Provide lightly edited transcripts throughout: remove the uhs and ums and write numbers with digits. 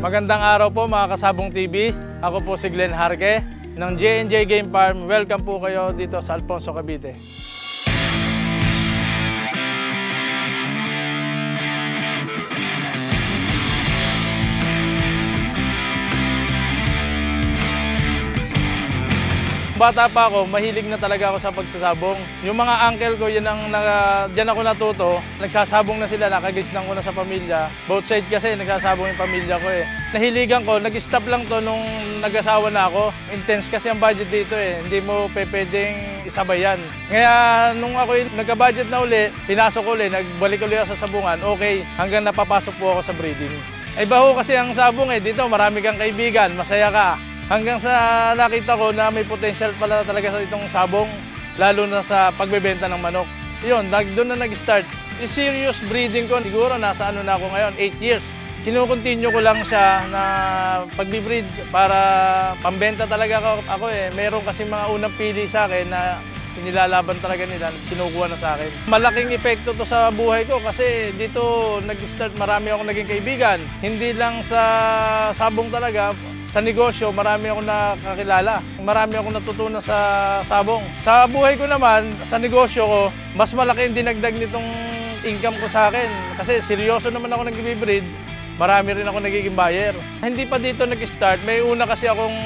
Magandang araw po mga kasabong TV. Ako po si Glenn Harke ng J&J Game Farm. Welcome po kayo dito sa Alfonso, Cavite. Bata pa ako, mahilig na talaga ako sa pagsasabong. Yung mga uncle ko, diyan ako natuto. Nagsasabong na sila, nakagisnan ko na sa pamilya. Both side kasi nagsasabong yung pamilya ko eh. Nahiligan ko, nag-stop lang to nung nag-asawa na ako. Intense kasi ang budget dito eh. Hindi mo pwedeng isabay yan. Kaya nung ako nagka-budget na uli, pinasok uli, nagbalik uli ako sa sabungan, okay. Hanggang napapasok po ako sa breeding. Ay baho kasi ang sabong eh. Dito marami kang kaibigan, masaya ka. Hanggang sa nakita ko na may potential pala talaga sa itong sabong, lalo na sa pagbebenta ng manok. Yun, doon na nag-start. Yung serious breeding ko, siguro nasa na ako ngayon, 8 years. Kinukontinue ko lang siya na pag-breed para pambenta talaga ako eh. Meron kasi mga unang pili sa akin na nilalaban talaga nila, kinukuha na sa akin. Malaking epekto to sa buhay ko kasi dito nag-start, marami akong naging kaibigan. Hindi lang sa sabong talaga, sa negosyo, marami akong nakakilala. Marami akong natutunan sa sabong. Sa buhay ko naman, sa negosyo ko, mas malaki yung dinagdag nitong income ko sa akin. Kasi seryoso naman ako nag-breed, marami rin ako nagiging buyer. Hindi pa dito nag-start. May una kasi akong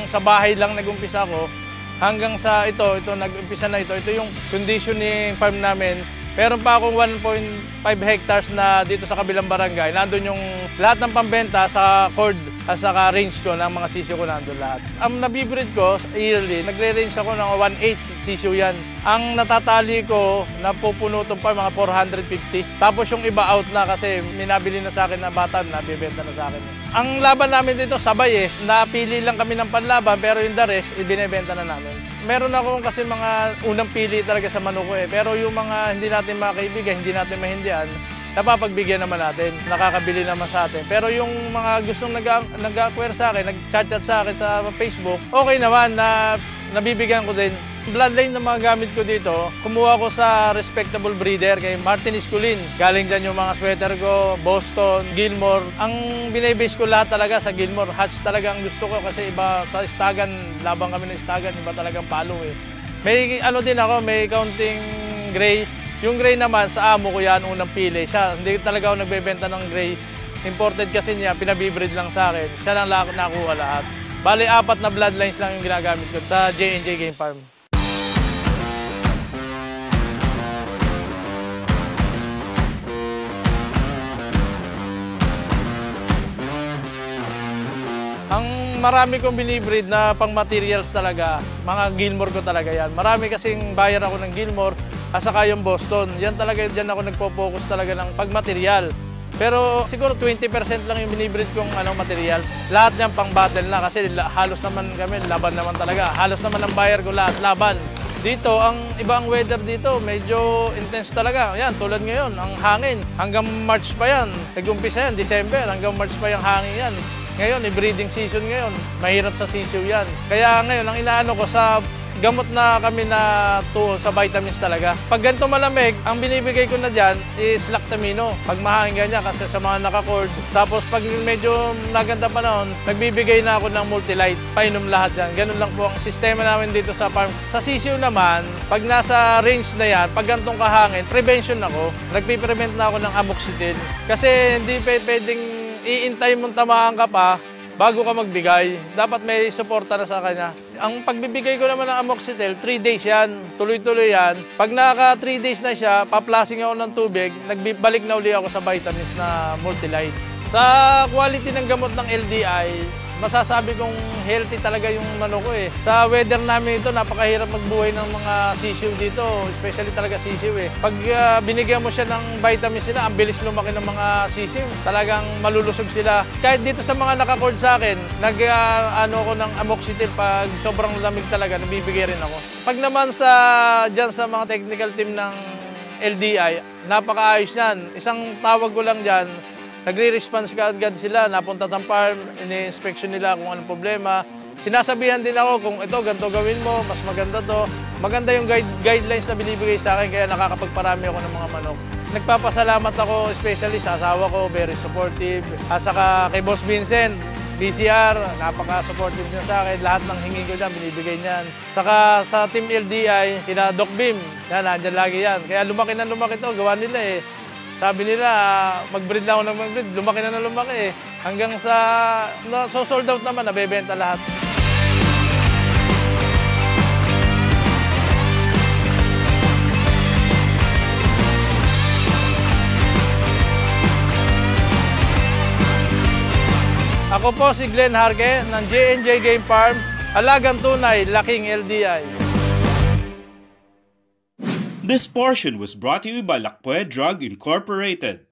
sa bahay lang nag-umpisa ako. Hanggang sa ito nag-umpisa na ito. Ito yung conditioning farm namin. Meron pa akong 1.5 hectares na dito sa kabilang barangay. Nandun yung lahat ng pambenta sa cord at saka range ko ng mga sisiyo ko nandun lahat. Ang nabibreed ko yearly, nagre-range ako ng 1.8 sisiyo yan. Ang natatali ko, napupunutong pa mga 450. Tapos yung iba out na kasi minabili na sa akin na bata, nabibenta na sa akin. Ang laban namin dito sabay eh. Napili lang kami ng panlaban pero yung the rest, ibinebenta na namin. Meron akong kasi mga unang pili talaga sa manok ko eh. Pero yung mga hindi natin makaibigan, hindi natin mahindihan, napapagbigyan naman natin, nakakabili naman sa atin. Pero yung mga gustong nag-acquire sa akin, nag-chat sa akin sa Facebook, okay naman na nabibigyan ko din. Bloodline ng mga gamit ko dito, kumuha ko sa respectable breeder kay Martin Esculin. Galing dyan yung mga sweater ko, Boston, Gilmore. Ang binibase ko lahat talaga sa Gilmore. Hatch talaga ang gusto ko kasi iba sa istagan, labang kami ng istagan, iba talagang palo eh. May ano din ako, may counting gray. Yung gray naman, sa amo ko yan, unang pili. Siya, hindi talaga ako nagbebenta ng gray. Imported kasi niya, pinabibreed lang sa akin. Siya lang nakuha lahat. Bali, 4 na bloodlines lang yung ginagamit ko sa J&J Game Farm. Ang marami kong binibreed na pang materials talaga, mga Gilmore ko talaga yan. Marami kasing buyer ako ng Gilmore at saka yung Boston. Yan talaga, dyan ako nagpo-focus talaga ng pagmaterial. Pero siguro 20% lang yung binibreed kong materials. Lahat niyan pang battle na kasi halos naman kami, laban naman talaga. Halos naman ang buyer ko lahat, laban. Dito, ang ibang weather dito, medyo intense talaga. Yan, tulad ngayon, ang hangin. Hanggang March pa yan. Nag-umpisa yan, December, hanggang March pa yung hangin yan. Ngayon, breeding season ngayon. Mahirap sa sisiw yan. Kaya ngayon, ang inaano ko sa gamot na kami na tuon sa vitamins talaga. Pag ganito malamig, ang binibigay ko na dyan is Lactamino. Pag mahangin ganyan kasi sa mga nakacord. Tapos pag medyo naganda panahon, nagbibigay na ako ng Multilite. Painom lahat dyan. Ganun lang po ang sistema namin dito sa farm. Sa sisiw naman, pag nasa range na yan, pag gantong kahangin, prevention ako. Nagpiprevent na ako ng amoxicillin. Kasi hindi pwedeng iintay mong tamaan ka pa bago ka magbigay. Dapat may suporta na sa kanya. Ang pagbibigay ko naman ng amoxicillin, 3 days yan. Tuloy-tuloy yan. Pag naka 3 days na siya, paplasing ako ng tubig, nagbalik na uli ako sa vitamins na Multilite. Sa quality ng gamot ng LDI, masasabi kong healthy talaga yung manok ko eh. Sa weather namin ito, napakahirap magbuhay ng mga sisiw dito, especially talaga sisiw eh. Pag binigyan mo siya ng vitamins nila, ang bilis lumaki ng mga sisiw. Talagang malulusog sila. Kahit dito sa mga nakacord sa akin, ko ng amoxicillin pag sobrang lamig talaga, nabibigay rin ako. Pag naman dyan sa mga technical team ng LDI, napakaayos yan. Isang tawag ko lang dyan, nagre-response ka agad sila, napunta sa farm, ini-inspection nila kung anong problema. Sinasabihan din ako kung ito, ganito gawin mo, mas maganda to. Maganda yung guidelines na binibigay sa akin, kaya nakakapagparami ako ng mga manok. Nagpapasalamat ako especially sa asawa ko, very supportive. At saka kay Boss Vincent, BCR, napaka-supportive niya sa akin. Lahat ng hingin ko dyan, binibigay niyan. Saka sa Team LDI, kina Doc Bim, yan, nandyan lagi yan. Kaya lumaki na lumaki to, gawa nila eh. Sabi nila, mag-breed na ako ng mag-breed, lumaki na lumaki eh. Hanggang sa, so sold out naman, nabebenta lahat. Ako po si Glenn Harke ng J&J Game Farm, Alagang Tunay, Laking LDI. This portion was brought to you by Lakpoe Drug Incorporated.